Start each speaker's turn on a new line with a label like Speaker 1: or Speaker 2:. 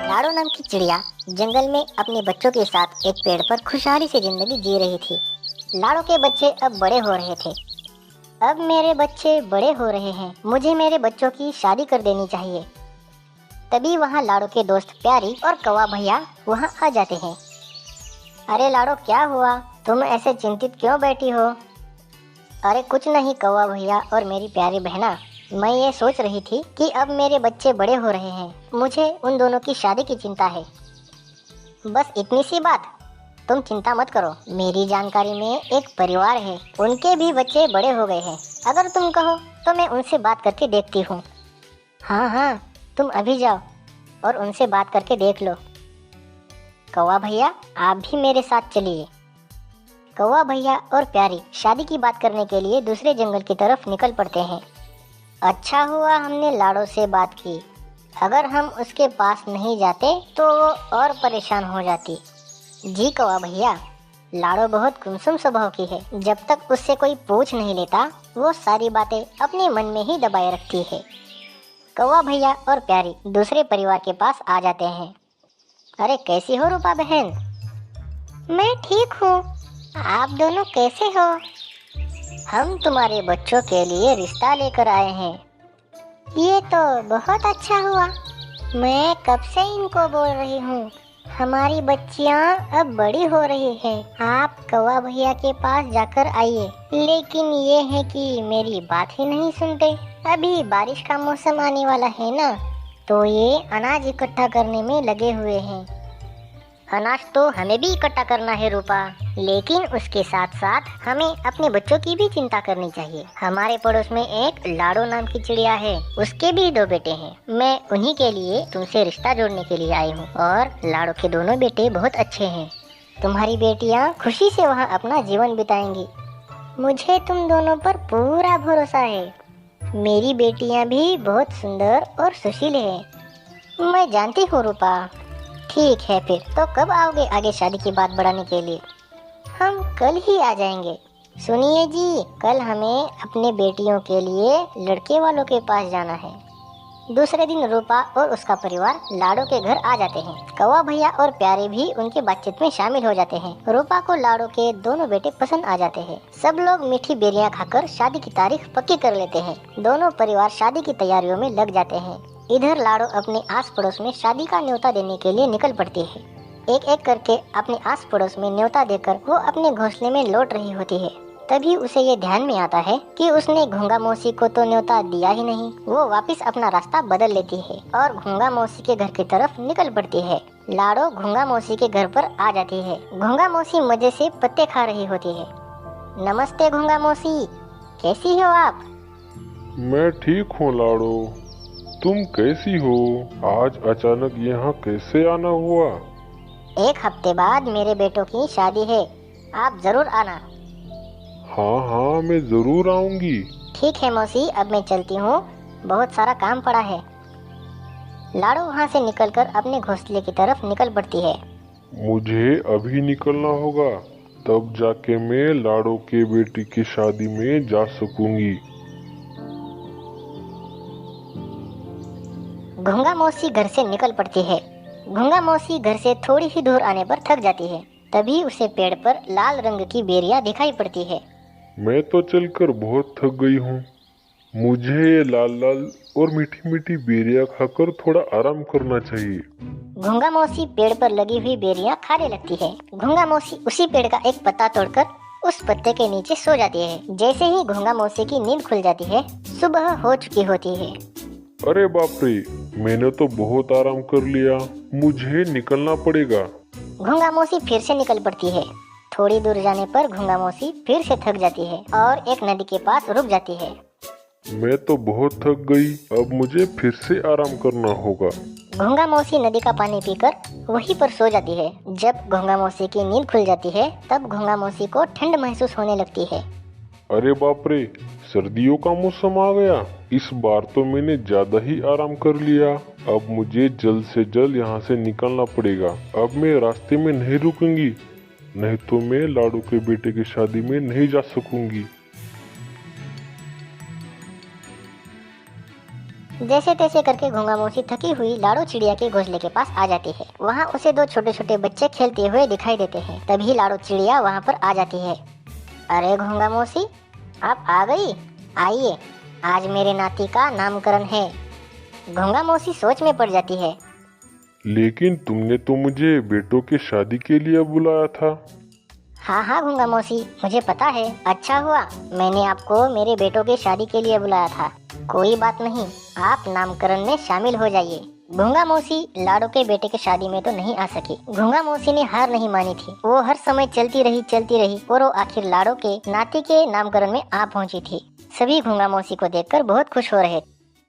Speaker 1: लाडो नाम की चिड़िया जंगल में अपने बच्चों के साथ एक पेड़ पर खुशहाली से जिंदगी जी रही थी। लाडो के बच्चे अब बड़े हो रहे थे। अब मेरे बच्चे बड़े हो रहे हैं, मुझे मेरे बच्चों की शादी कर देनी चाहिए। तभी वहाँ लाडो के दोस्त प्यारी और कौवा भैया वहाँ आ जाते हैं। अरे लाडो, क्या हुआ? तुम ऐसे चिंतित क्यों बैठी हो? अरे कुछ नहीं कौवा भैया और मेरी प्यारी बहना, मैं ये सोच रही थी कि अब मेरे बच्चे बड़े हो रहे हैं, मुझे उन दोनों की शादी की चिंता है। बस इतनी सी बात? तुम चिंता मत करो, मेरी जानकारी में एक परिवार है, उनके भी बच्चे बड़े हो गए हैं। अगर तुम कहो तो मैं उनसे बात करके देखती हूँ। हाँ हाँ, तुम अभी जाओ और उनसे बात करके देख लो। कौवा भैया, आप भी मेरे साथ चलिए। कौवा भैया और प्यारी शादी की बात करने के लिए दूसरे जंगल की तरफ निकल पड़ते हैं। अच्छा हुआ हमने लाडो से बात की, अगर हम उसके पास नहीं जाते तो वो और परेशान हो जाती। जी कौवा भैया, लाडो बहुत गुमसुम स्वभाव की है, जब तक उससे कोई पूछ नहीं लेता वो सारी बातें अपने मन में ही दबाए रखती है। कौवा भैया और प्यारी दूसरे परिवार के पास आ जाते हैं। अरे कैसी हो रूपा बहन? मैं ठीक हूँ, आप दोनों कैसे हो? हम तुम्हारे बच्चों के लिए रिश्ता लेकर आए हैं। ये तो बहुत अच्छा हुआ, मैं कब से इनको बोल रही हूँ, हमारी बच्चियाँ अब बड़ी हो रही हैं। आप कौवा भैया के पास जाकर आइए। लेकिन ये है कि मेरी बात ही नहीं सुनते। अभी बारिश का मौसम आने वाला है ना, तो ये अनाज इकट्ठा करने में लगे हुए हैं। अनाज तो हमें भी इकट्ठा करना है रूपा, लेकिन उसके साथ साथ हमें अपने बच्चों की भी चिंता करनी चाहिए। हमारे पड़ोस में एक लाडो नाम की चिड़िया है, उसके भी 2 बेटे हैं। मैं उन्हीं के लिए तुमसे रिश्ता जोड़ने के लिए आई हूँ और लाडो के दोनों बेटे बहुत अच्छे हैं। तुम्हारी बेटियाँ खुशी से वहाँ अपना जीवन बिताएंगी। मुझे तुम दोनों पर पूरा भरोसा है। मेरी बेटियाँ भी बहुत सुंदर और सुशील है। मैं जानती हूँ रूपा। ठीक है, फिर तो कब आओगे आगे शादी की बात बढ़ाने के लिए? हम कल ही आ जाएंगे। सुनिए जी, कल हमें अपने बेटियों के लिए लड़के वालों के पास जाना है। दूसरे दिन रूपा और उसका परिवार लाडो के घर आ जाते हैं। कौवा भैया और प्यारे भी उनकी बातचीत में शामिल हो जाते हैं। रूपा को लाडो के दोनों बेटे पसंद आ जाते हैं। सब लोग मीठी बेरियां खाकर शादी की तारीख पक्की कर लेते हैं। दोनों परिवार शादी की तैयारियों में लग जाते हैं। इधर लाडो अपने आस पड़ोस में शादी का न्योता देने के लिए निकल पड़ती है। एक एक करके अपने आस पड़ोस में न्योता देकर वो अपने घोंसले में लौट रही होती है। तभी उसे ये ध्यान में आता है कि उसने घोंगा मौसी को तो न्योता दिया ही नहीं। वो वापस अपना रास्ता बदल लेती है और घोंगा मौसी के घर की तरफ निकल पड़ती है। लाडो घोंगा मौसी के घर पर आ जाती है। घोंगा मौसी मजे से पत्ते खा रही होती है। नमस्ते घोंगा मौसी, कैसी हो आप?
Speaker 2: मैं ठीक हूँ लाडो, तुम कैसी हो? आज अचानक यहाँ कैसे आना हुआ?
Speaker 1: 1 हफ्ते बाद मेरे बेटों की शादी है, आप जरूर आना।
Speaker 2: हाँ हाँ, मैं जरूर आऊंगी।
Speaker 1: ठीक है मौसी, अब मैं चलती हूँ, बहुत सारा काम पड़ा है। लाडो वहाँ से निकलकर अपने घोंसले की तरफ निकल पड़ती है।
Speaker 2: मुझे अभी निकलना होगा, तब जाके मैं लाडो के बेटी की शादी में जा सकूंगी।
Speaker 1: घोंगा मौसी घर से निकल पड़ती है। घोंगा मौसी घर से थोड़ी ही दूर आने पर थक जाती है। तभी उसे पेड़ पर लाल रंग की बेरियां दिखाई पड़ती है।
Speaker 2: मैं तो चलकर बहुत थक गई हूँ, मुझे ये लाल लाल और मीठी मीठी बेरियां खाकर थोड़ा आराम करना चाहिए।
Speaker 1: घोंगा मौसी पेड़ पर लगी हुई बेरियां खाने लगती है। घोंगा मौसी उसी पेड़ का एक पत्ता तोड़कर उस पत्ते के नीचे सो जाती है। जैसे ही घोंगा मौसी की नींद खुल जाती है, सुबह हो चुकी होती है।
Speaker 2: अरे बाप रे, मैंने तो बहुत आराम कर लिया, मुझे निकलना पड़ेगा।
Speaker 1: घोंगा मौसी फिर से निकल पड़ती है। थोड़ी दूर जाने पर घोंगा मौसी फिर से थक जाती है और एक नदी के पास रुक जाती है।
Speaker 2: मैं तो बहुत थक गई, अब मुझे फिर से आराम करना होगा।
Speaker 1: घोंगा मौसी नदी का पानी पीकर वहीं पर सो जाती है। जब घोंगा मौसी की नींद खुल जाती है, तब घोंगा मौसी को ठंड महसूस होने लगती है।
Speaker 2: अरे बाप रे, सर्दियों का मौसम आ गया, इस बार तो मैंने ज्यादा ही आराम कर लिया। अब मुझे जल्द से जल्द यहाँ से निकलना पड़ेगा। अब मैं रास्ते में नहीं रुकूंगी, नहीं तो मैं लाडो के बेटे की शादी में नहीं जा सकूंगी।
Speaker 1: जैसे तैसे करके घोंगा मौसी थकी हुई लाड़ो चिड़िया के घोंसले के पास आ जाती है। वहाँ उसे दो छोटे छोटे बच्चे खेलते हुए दिखाई देते हैं। तभी लाड़ो चिड़िया वहाँ पर आ जाती है। अरे घोंगा मौसी, आप आ गई, आइए, आज मेरे नाती का नामकरण है। घोंगा मौसी सोच में पड़ जाती है।
Speaker 2: लेकिन तुमने तो मुझे बेटों की शादी के लिए बुलाया था।
Speaker 1: हाँ हाँ घोंगा मौसी, मुझे पता है, अच्छा हुआ मैंने आपको मेरे बेटों की शादी के लिए बुलाया था। कोई बात नहीं, आप नामकरण में शामिल हो जाइए। घोंगा मौसी लाड़ो के बेटे की शादी में तो नहीं आ सकी। घोंगा मौसी ने हार नहीं मानी थी। वो हर समय चलती रही और वो आखिर लाड़ो के नाती के नामकरण में आ पहुंची थी। सभी घोंगा मौसी को देखकर बहुत खुश हो रहे थे।